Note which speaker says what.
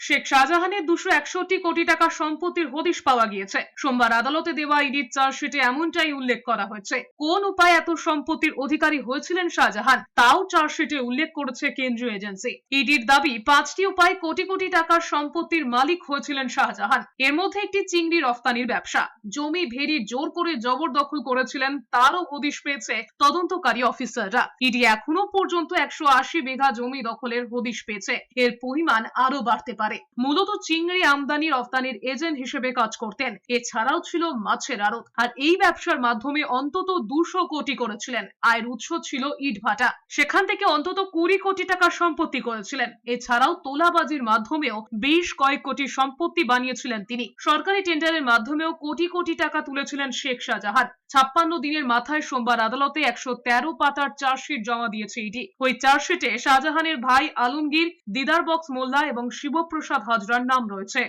Speaker 1: শেখ শাহজাহানের 261 কোটি টাকার সম্পত্তির হদিশ পাওয়া গিয়েছে। সোমবার আদালতে দেওয়া ইডির চার্জশিটে এমনটাই উল্লেখ করা হয়েছে। কোন উপায়ে এত সম্পত্তির অধিকারী হয়েছিলেন শাহজাহান তাও চার্জশিটে উল্লেখ করেছে কেন্দ্রীয় এজেন্সি। ইডির দাবি 5টি উপায়ে কোটি কোটি টাকার সম্পত্তির মালিক হয়েছিলেন শাহজাহান। এর মধ্যে একটি চিংড়ি রফতানির ব্যবসা, জমি ভেড়ি জোর করে জবরদখল করেছিলেন তারও হদিশ পেয়েছে তদন্তকারী অফিসাররা। ইডি এখনো পর্যন্ত 180 বিঘা জমি দখলের হদিশ পেয়েছে। এর পরিমাণ আরো বাড়তে পারে। মূলত চিংড়ি আমদানি রফতানির এজেন্ট হিসেবে কাজ করতেন। এছাড়াও ছিল মাছের আড়ত, আর এই ব্যবসার মাধ্যমে অন্তত 200 কোটি করেছিলেন। আয়ের উৎস ছিল ইট ভাটা, সেখান থেকে অন্তত 20 কোটি টাকার সম্পত্তি করেছিলেন। এছাড়াও তোলাবাজির মাধ্যমেও বেশ কয়েক কোটি সম্পত্তি বানিয়েছিলেন তিনি। সরকারি টেন্ডারের মাধ্যমেও কোটি কোটি টাকা তুলেছিলেন শেখ শাহজাহান। 56 দিনের মাথায় সোমবার আদালতে 113 পাতার চার্জশিট জমা দিয়েছে ইডি। ওই চার্জশিটে শাহজাহানের ভাই আলমগীর, দিদার বক্স মোল্লা এবং শিবপ্রসাদ হাজরার নাম রয়েছে।